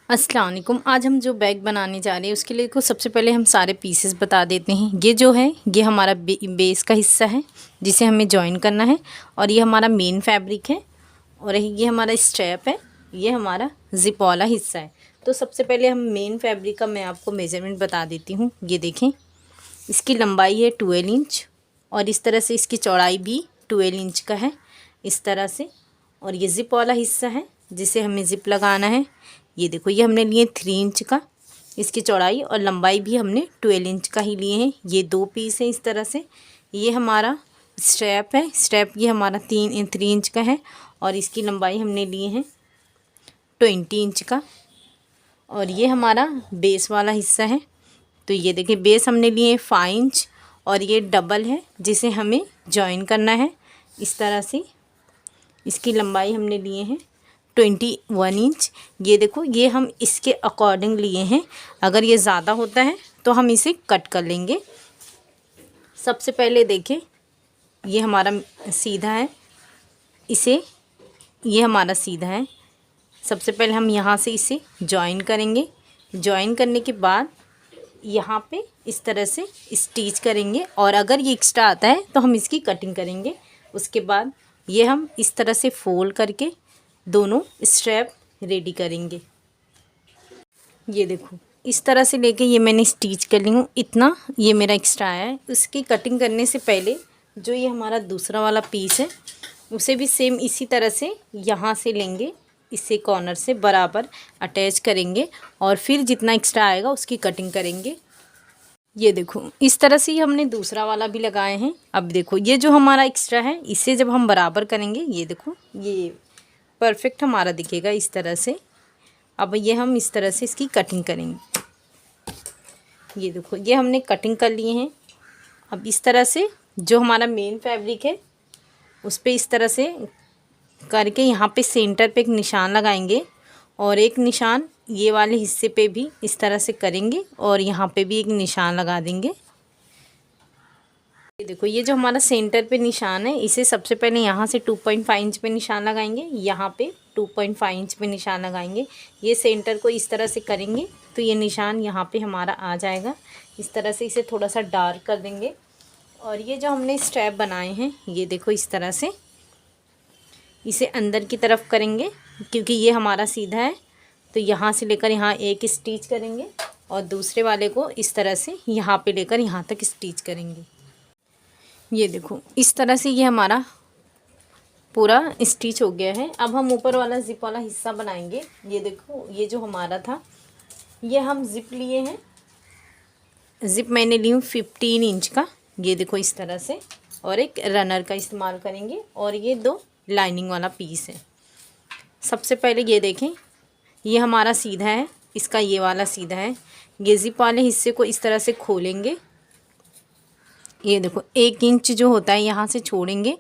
अस्सलाम वालेकुम। आज हम जो बैग बनाने जा रहे हैं उसके लिए को सबसे पहले हम सारे पीसेस बता देते हैं। ये जो है ये हमारा बेस का हिस्सा है जिसे हमें जॉइन करना है, और ये हमारा मेन फैब्रिक है, और ये हमारा स्ट्रैप है, ये हमारा जिप वाला हिस्सा है। तो सबसे पहले हम मेन फैब्रिक का मैं आपको मेजरमेंट बता देती हूँ। ये देखें, इसकी लंबाई है 12 इंच और इस तरह से इसकी चौड़ाई भी 12 इंच का है इस तरह से। और ये ज़िप वाला हिस्सा है जिसे हमें ज़िप लगाना है। ये देखो, ये हमने लिए 3 इंच का इसकी चौड़ाई, और लंबाई भी हमने 12 इंच का ही लिए हैं। ये 2 पीस है इस तरह से। ये हमारा स्ट्रैप है, स्ट्रैप ये हमारा 3 इंच का है और इसकी लंबाई हमने लिए हैं 20 इंच का। और ये हमारा बेस वाला हिस्सा है। तो ये देखिए, बेस हमने लिए 5 इंच और ये डबल है जिसे हमें जॉइन करना है इस तरह से। इसकी लंबाई हमने लिए हैं 21 इंच। ये देखो, ये हम इसके अकॉर्डिंग लिए हैं। अगर ये ज़्यादा होता है तो हम इसे कट कर लेंगे। सबसे पहले देखें, ये हमारा सीधा है, ये हमारा सीधा है। सबसे पहले हम यहाँ से इसे जॉइन करेंगे। जॉइन करने के बाद यहाँ पे इस तरह से स्टिच करेंगे, और अगर ये एक्स्ट्रा आता है तो हम इसकी कटिंग करेंगे। उसके बाद ये हम इस तरह से फोल्ड करके दोनों स्ट्रैप रेडी करेंगे। ये देखो, इस तरह से लेके ये मैंने स्टिच कर ली हूँ। इतना ये मेरा एक्स्ट्रा आया है। उसकी कटिंग करने से पहले जो ये हमारा दूसरा वाला पीस है उसे भी सेम इसी तरह से यहाँ से लेंगे, इसे कॉर्नर से बराबर अटैच करेंगे और फिर जितना एक्स्ट्रा आएगा उसकी कटिंग करेंगे। ये देखो, इस तरह से ही हमने दूसरा वाला भी लगाए हैं। अब देखो, ये जो हमारा एक्स्ट्रा है इसे जब हम बराबर करेंगे, ये देखो ये परफेक्ट हमारा दिखेगा इस तरह से। अब ये हम इस तरह से इसकी कटिंग करेंगे। ये देखो, ये हमने कटिंग कर लिए हैं। अब इस तरह से जो हमारा मेन फैब्रिक है उस पर इस तरह से करके यहाँ पे सेंटर पे एक निशान लगाएंगे, और एक निशान ये वाले हिस्से पे भी इस तरह से करेंगे, और यहाँ पे भी एक निशान लगा देंगे। ये देखो, ये जो हमारा सेंटर पे निशान है इसे सबसे पहले यहाँ से 2.5 इंच पे निशान लगाएंगे, यहाँ पे 2.5 इंच पे निशान लगाएंगे। ये सेंटर को इस तरह से करेंगे तो ये निशान यहाँ पे हमारा आ जाएगा। इस तरह से इसे थोड़ा सा डार्क कर देंगे। और ये जो हमने स्ट्रैप बनाए हैं, ये देखो इस तरह से इसे अंदर की तरफ करेंगे, क्योंकि ये हमारा सीधा है। तो यहाँ से लेकर यहाँ एक स्टिच करेंगे और दूसरे वाले को इस तरह से यहाँ पे लेकर यहाँ तक स्टिच करेंगे। ये देखो, इस तरह से ये हमारा पूरा स्टिच हो गया है। अब हम ऊपर वाला जिप वाला हिस्सा बनाएंगे। ये देखो, ये जो हमारा था ये हम जिप लिए हैं। जिप मैंने ली हूँ 15 इंच का। ये देखो इस तरह से, और एक रनर का इस्तेमाल करेंगे, और ये 2 लाइनिंग वाला पीस है। सबसे पहले ये देखें, ये हमारा सीधा है, इसका ये वाला सीधा है। ये जिप वाले हिस्से को इस तरह से खोलेंगे। ये देखो, 1 इंच जो होता है यहाँ से छोड़ेंगे,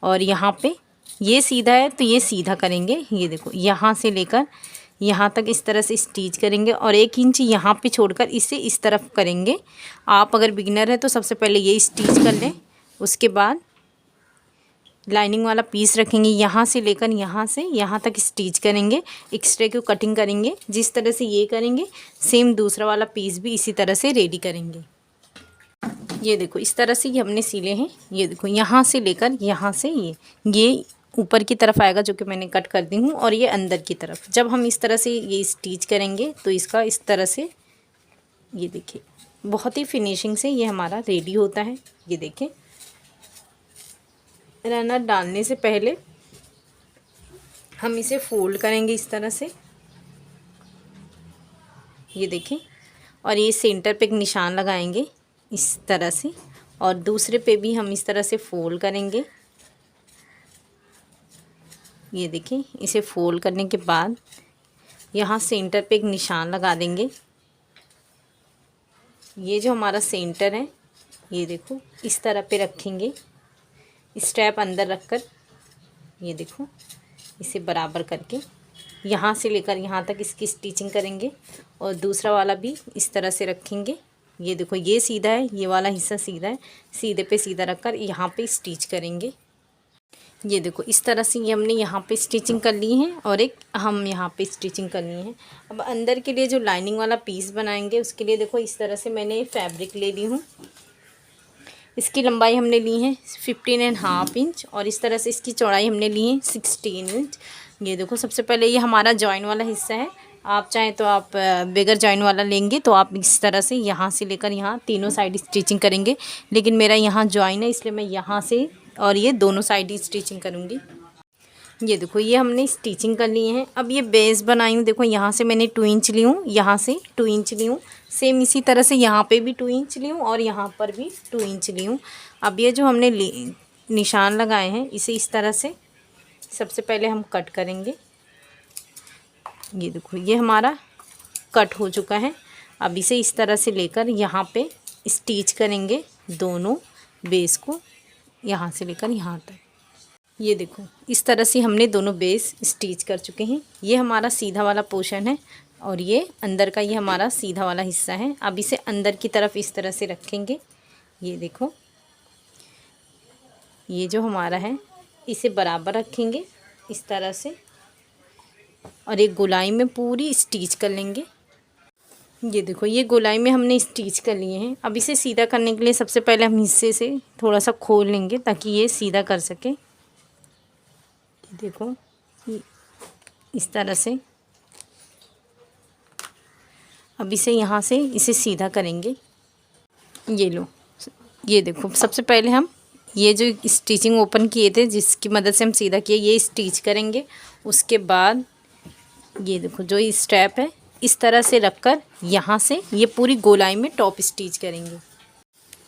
और यहाँ पे ये सीधा है तो ये सीधा करेंगे। ये देखो, यहाँ से लेकर यहाँ तक इस तरह से स्टिच करेंगे, और 1 इंच यहाँ पे छोड़कर इसे इस तरफ करेंगे। आप अगर बिगिनर है तो सबसे पहले ये स्टिच कर लें। उसके बाद लाइनिंग वाला पीस रखेंगे, यहाँ से लेकर यहाँ से यहाँ तक स्टिच करेंगे, एक्स्ट्रा को कटिंग करेंगे। जिस तरह से ये करेंगे सेम दूसरा वाला पीस भी इसी तरह से रेडी करेंगे। ये देखो, इस तरह से ये हमने सिले हैं। ये देखो, यहाँ से लेकर यहाँ से ये ऊपर की तरफ आएगा जो कि मैंने कट कर दी हूँ, और ये अंदर की तरफ। जब हम इस तरह से ये स्टिच करेंगे तो इसका इस तरह से, ये देखिए, बहुत ही फिनिशिंग से ये हमारा रेडी होता है। ये देखें, रनर डालने से पहले हम इसे फोल्ड करेंगे इस तरह से। ये देखें, और ये सेंटर पे एक निशान लगाएंगे इस तरह से, और दूसरे पे भी हम इस तरह से फोल्ड करेंगे। ये देखें, इसे फोल्ड करने के बाद यहाँ सेंटर पे एक निशान लगा देंगे। ये जो हमारा सेंटर है, ये देखो इस तरह पे रखेंगे, स्ट्रैप अंदर रखकर। ये देखो, इसे बराबर करके यहाँ से लेकर यहाँ तक इसकी स्टिचिंग करेंगे, और दूसरा वाला भी इस तरह से रखेंगे। ये देखो, ये सीधा है, ये वाला हिस्सा सीधा है, सीधे पे सीधा रखकर यहाँ पे स्टिच करेंगे। ये देखो इस तरह से ये हमने यहाँ पे स्टिचिंग कर ली है और एक हम यहाँ पे स्टिचिंग कर ली है। अब अंदर के लिए जो लाइनिंग वाला पीस बनाएंगे उसके लिए देखो इस तरह से मैंने फैब्रिक ले ली हूँ। इसकी लंबाई हमने ली है 15.5 इंच और इस तरह से इसकी चौड़ाई हमने ली है 16 इंच। ये देखो सबसे पहले ये हमारा जॉइन वाला हिस्सा है। आप चाहें तो आप बगैर जॉइन वाला लेंगे तो आप इस तरह से यहाँ से लेकर यहाँ तीनों साइड स्टिचिंग करेंगे, लेकिन मेरा यहाँ जॉइन है इसलिए मैं यहाँ से और ये दोनों साइड ही स्टिचिंग करूँगी। ये देखो ये हमने स्टिचिंग कर ली है। अब ये बेस बनाई हूँ, देखो यहाँ से मैंने 2 इंच ली हूँ, यहाँ से 2 इंच ली हूँ, सेम इसी तरह से यहाँ पे भी 2 इंच ली हूँ और यहाँ पर भी 2 इंच ली हूँ। अब ये जो हमने निशान लगाए हैं इसे इस तरह से सबसे पहले हम कट करेंगे। ये देखो ये हमारा कट हो चुका है। अब इसे इस तरह से लेकर यहाँ पे स्टिच करेंगे दोनों बेस को, यहाँ से लेकर यहाँ तक। ये देखो इस तरह से हमने दोनों बेस स्टिच कर चुके हैं। ये हमारा सीधा वाला पोर्शन है और ये अंदर का ये हमारा सीधा वाला हिस्सा है। अब इसे अंदर की तरफ इस तरह से रखेंगे। ये देखो ये जो हमारा है इसे बराबर रखेंगे इस तरह से और एक गोलाई में पूरी स्टिच कर लेंगे। ये देखो ये गोलाई में हमने स्टिच कर लिए हैं। अब इसे सीधा करने के लिए सबसे पहले हम हिस्से से थोड़ा सा खोल लेंगे ताकि ये सीधा कर सके। देखो इस तरह से अब इसे यहाँ से इसे सीधा करेंगे। ये लो, ये देखो सबसे पहले हम ये जो स्टिचिंग ओपन किए थे जिसकी मदद से हम सीधा किए ये स्टिच करेंगे। उसके बाद ये देखो जो ये स्टेप है इस तरह से रखकर यहाँ से ये पूरी गोलाई में टॉप स्टिच करेंगे।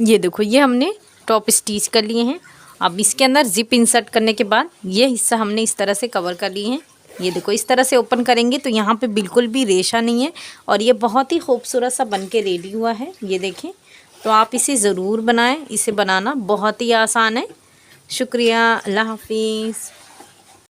ये देखो ये हमने टॉप स्टिच कर लिए हैं। अब इसके अंदर जिप इंसर्ट करने के बाद ये हिस्सा हमने इस तरह से कवर कर लिए हैं। ये देखो इस तरह से ओपन करेंगे तो यहाँ पे बिल्कुल भी रेशा नहीं है और ये बहुत ही खूबसूरत सा बन के रेडी हुआ है। ये देखें, तो आप इसे ज़रूर बनाएं। इसे बनाना बहुत ही आसान है। शुक्रिया, अल्लाह हाफिज़।